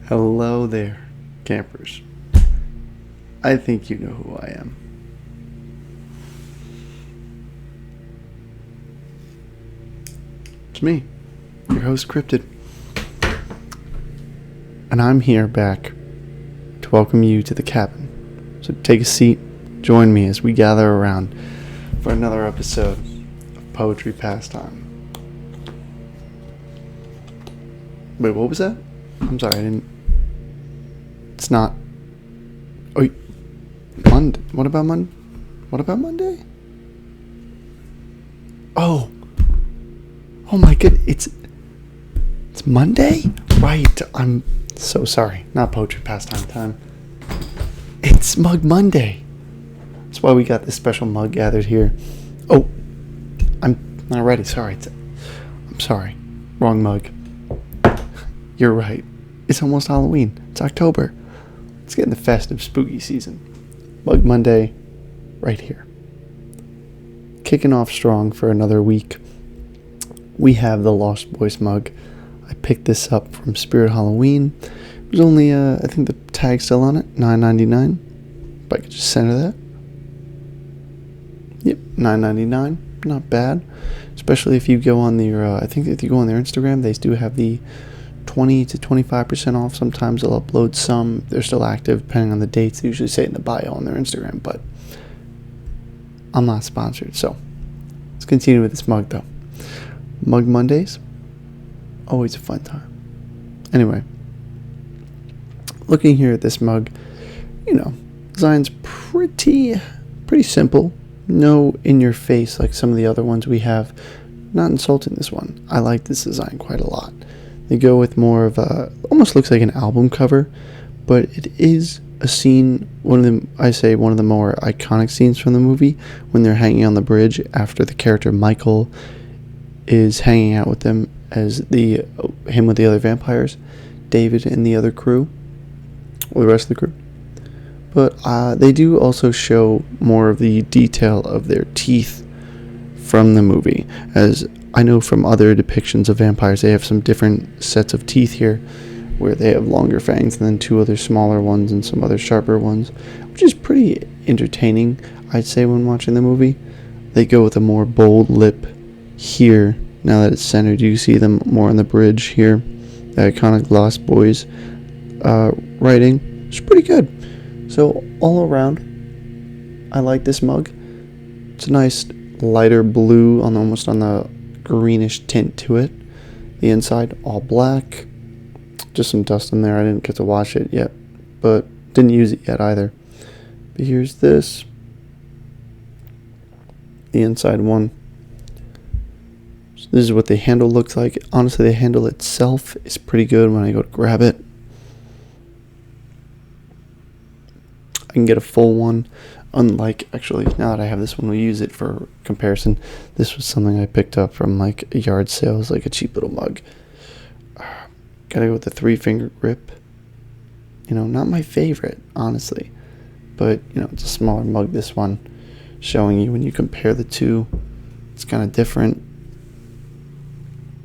Hello there, campers. I think you know who I am. It's me, your host Cryptid. And I'm here back to welcome you to the cabin. So take a seat, join me as we gather around for another episode of Poetry Pastime. Wait, what was that? I'm sorry, I didn't... It's not... Oh, Monday. What about Monday? Oh my god, it's Monday? Right, I'm so sorry. Not Poetry Pastime time. It's Mug Monday. That's why we got this special mug gathered here. Oh, I'm not ready. Sorry. I'm sorry. Wrong mug. You're right. It's almost Halloween. It's October. It's getting the festive, spooky season. Mug Monday, right here. Kicking off strong for another week. We have the Lost Boys mug. I picked this up from Spirit Halloween. It was only, I think the tag's still on it, $9.99. If I could just center that. Yep, $9.99. Not bad. Especially if you go on their, I think if you go on their Instagram, they do have the 20 to 25% off. Sometimes they'll upload some. They're still active depending on the dates. They usually say it in the bio on their Instagram, but I'm not sponsored. So let's continue with this mug though. Mug Mondays, always a fun time. Anyway, looking here at this mug, design's pretty simple. No in your face like some of the other ones we have. Not insulting this one. I like this design quite a lot. They go with more of a, almost looks like an album cover, but it is a scene, one of the more iconic scenes from the movie, when they're hanging on the bridge after the character Michael is hanging out with them as him with the other vampires, David and the other crew, or the rest of the crew. But they do also show more of the detail of their teeth from the movie, as I know from other depictions of vampires, they have some different sets of teeth here, where they have longer fangs and then two other smaller ones and some other sharper ones, which is pretty entertaining, I'd say, when watching the movie. They go with a more bold lip here, now that it's centered. You see them more on the bridge here. The iconic Lost Boys writing. It's pretty good. So, all around, I like this mug. It's a nice lighter blue, almost on the greenish tint to it. The inside all black. Just some dust in there. I didn't get to wash it yet, but didn't use it yet either. But here's this, the inside one. So this is what the handle looks like. Honestly, the handle itself is pretty good when I go to grab it. I can get a full one. Unlike, actually, now that I have this one, we'll use it for comparison. This was something I picked up from like a yard sale. It's like a cheap little mug. Gotta go with the 3-finger grip. Not my favorite, honestly. But, it's a smaller mug, this one. Showing you when you compare the two, it's kind of different.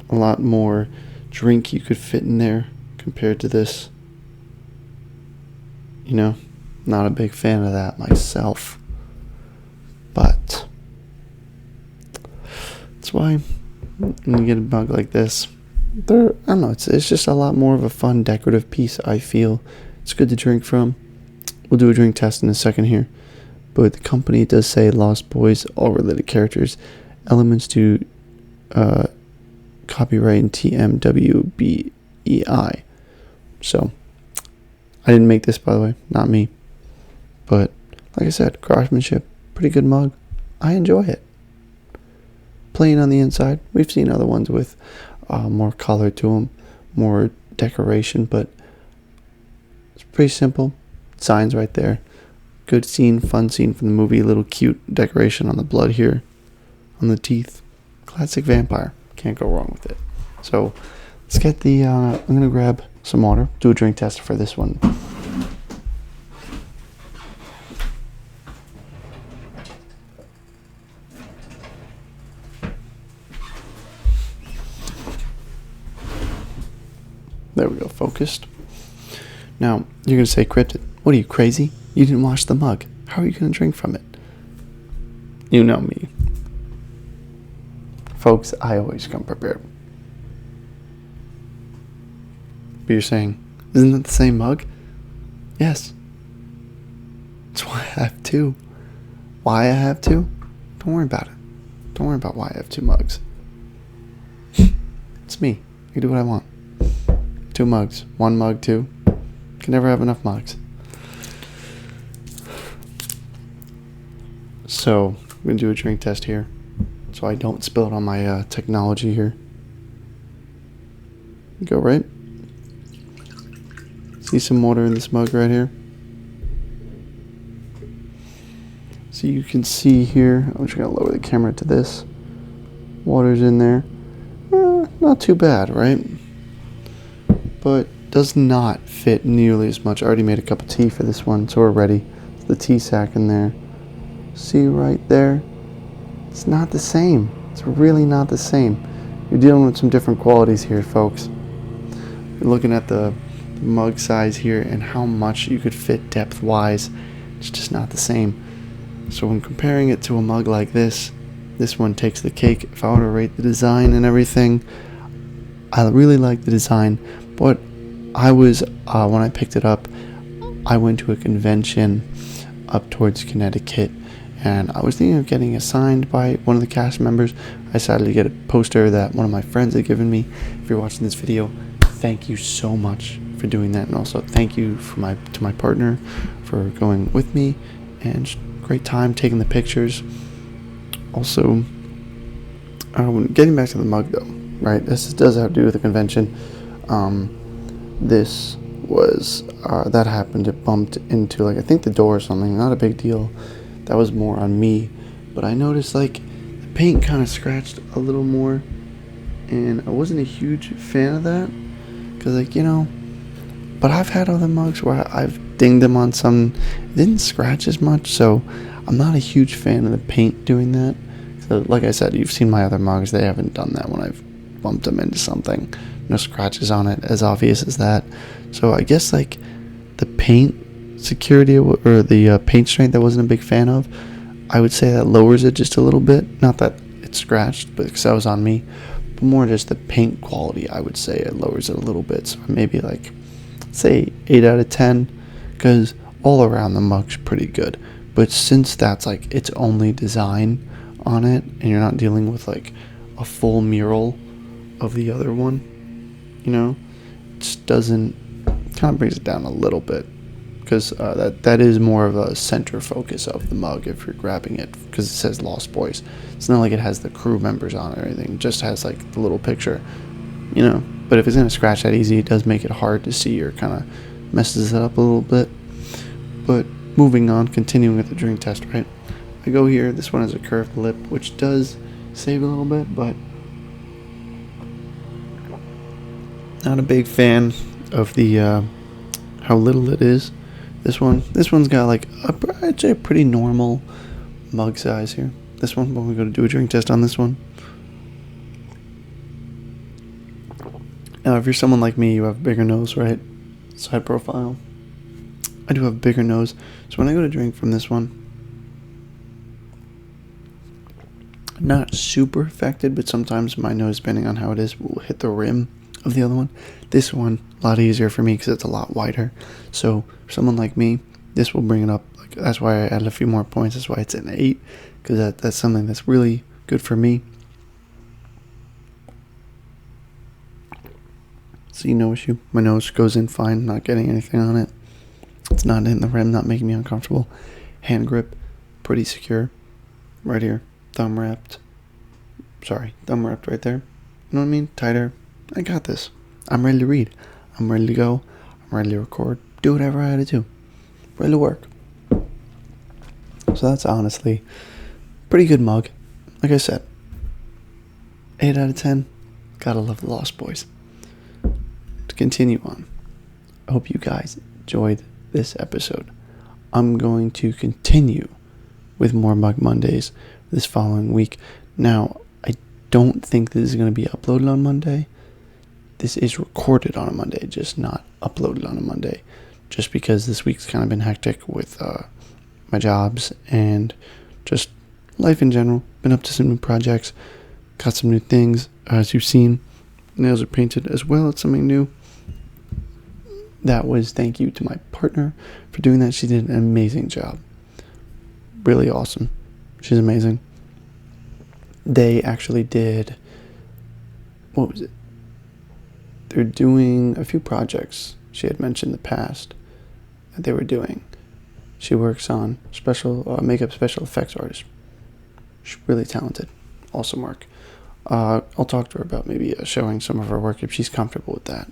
A lot more drink you could fit in there compared to this. Not a big fan of that myself, but that's why when you get a mug like this, I don't know, it's just a lot more of a fun decorative piece, I feel. It's good to drink from. We'll do a drink test in a second here, but the company does say Lost Boys, all related characters, elements to copyright and TMWBEI. So I didn't make this, by the way, not me. But, like I said, craftsmanship, pretty good mug. I enjoy it. Plain on the inside. We've seen other ones with more color to them, more decoration, but it's pretty simple. Signs right there. Good scene, fun scene from the movie. Little cute decoration on the blood here, on the teeth. Classic vampire. Can't go wrong with it. So, let's get the, I'm going to grab some water, do a drink test for this one. There we go, focused. Now, you're going to say, Cryptid, what are you, crazy? You didn't wash the mug. How are you going to drink from it? You know me. Folks, I always come prepared. But you're saying, isn't it the same mug? Yes. That's why I have two. Why I have two? Don't worry about it. Don't worry about why I have two mugs. It's me. I can do what I want. Two mugs. One mug, two. Can never have enough mugs. So, I'm going to do a drink test here, so I don't spill it on my technology here. Go right. See some water in this mug right here? So you can see here, I'm just going to lower the camera to this. Water's in there. Not too bad, right? But does not fit nearly as much. I already made a cup of tea for this one, so we're ready. It's the tea sack in there. See right there? It's not the same. It's really not the same. You're dealing with some different qualities here, folks. You're looking at the mug size here and how much you could fit depth-wise. It's just not the same. So when comparing it to a mug like this one takes the cake. If I were to rate the design and everything, I really like the design, but I was, when I picked it up, I went to a convention up towards Connecticut, and I was thinking of getting it signed by one of the cast members. I decided to get a poster that one of my friends had given me. If you're watching this video, thank you so much for doing that, and also thank you to my partner for going with me, and just great time taking the pictures. Also, getting back to the mug though, right? This does have to do with the convention. This was that happened. It bumped into I think the door or something. Not a big deal. That was more on me, but I noticed the paint kind of scratched a little more, and I wasn't a huge fan of that because but I've had other mugs where I've dinged them on some. It didn't scratch as much, so I'm not a huge fan of the paint doing that. So like I said, you've seen my other mugs. They haven't done that when I've bumped them into something. No scratches on it, as obvious as that. So I guess the paint security or the paint strength I wasn't a big fan of. I would say that lowers it just a little bit. Not that it scratched, but because that was on me. But more just the paint quality, I would say it lowers it a little bit. So maybe say 8 out of 10, because all around the mug's pretty good. But since that's its only design on it, and you're not dealing with a full mural of the other one, it just doesn't, kind of brings it down a little bit, because that is more of a center focus of the mug if you're grabbing it, because it says Lost Boys. It's not like it has the crew members on it or anything. It just has the little picture, but if it's going to scratch that easy, it does make it hard to see, or kind of messes it up a little bit. But moving on, continuing with the drink test, right? I go here, this one has a curved lip, which does save a little bit, but not a big fan of the how little it is. This one's got I'd say a pretty normal mug size here. This one, when we go to do a drink test on this one. Now, if you're someone like me, you have a bigger nose, right? Side profile. I do have a bigger nose, so when I go to drink from this one, I'm not super affected, but sometimes my nose, depending on how it is, will hit the rim of the other one. This one, a lot easier for me because it's a lot wider. So for someone like me, this will bring it up. That's why I added a few more points. That's why it's an 8, because that's something that's really good for me. See, no issue. My nose goes in fine, not getting anything on it. It's not hitting the rim, not making me uncomfortable. Hand grip, pretty secure. Right here, thumb wrapped right there. You know what I mean? Tighter. I got this. I'm ready to read. I'm ready to go. I'm ready to record. Do whatever I had to do. Ready to work. So that's honestly pretty good mug. Like I said, 8 out of 10. Gotta love the Lost Boys. To continue on, I hope you guys enjoyed this episode. I'm going to continue with more Mug Mondays this following week. Now, I don't think this is going to be uploaded on Monday. This is recorded on a Monday, just not uploaded on a Monday. just because this week's kind of been hectic with my jobs and just life in general. Been up to some new projects, got some new things. As you've seen, nails are painted as well. It's something new. That was thank you to my partner for doing that. She did an amazing job. Really awesome. She's amazing. They actually did, what was it? They're doing a few projects she had mentioned in the past that they were doing. She works on makeup special effects artist. She's really talented. Awesome work. I'll talk to her about maybe showing some of her work if she's comfortable with that.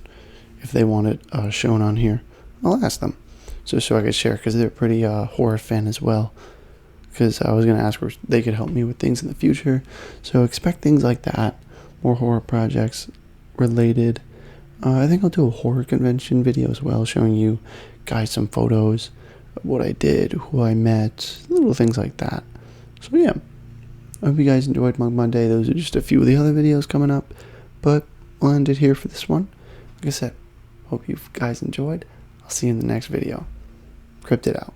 If they want it shown on here, I'll ask them so I could share, because they're a pretty horror fan as well. Because I was going to ask if they could help me with things in the future. So expect things like that. More horror projects related. I think I'll do a horror convention video as well, showing you guys some photos of what I did, who I met, little things like that. So yeah, I hope you guys enjoyed Mug Monday. Those are just a few of the other videos coming up, but we'll end it here for this one. Like I said, hope you guys enjoyed. I'll see you in the next video. Cryptid out.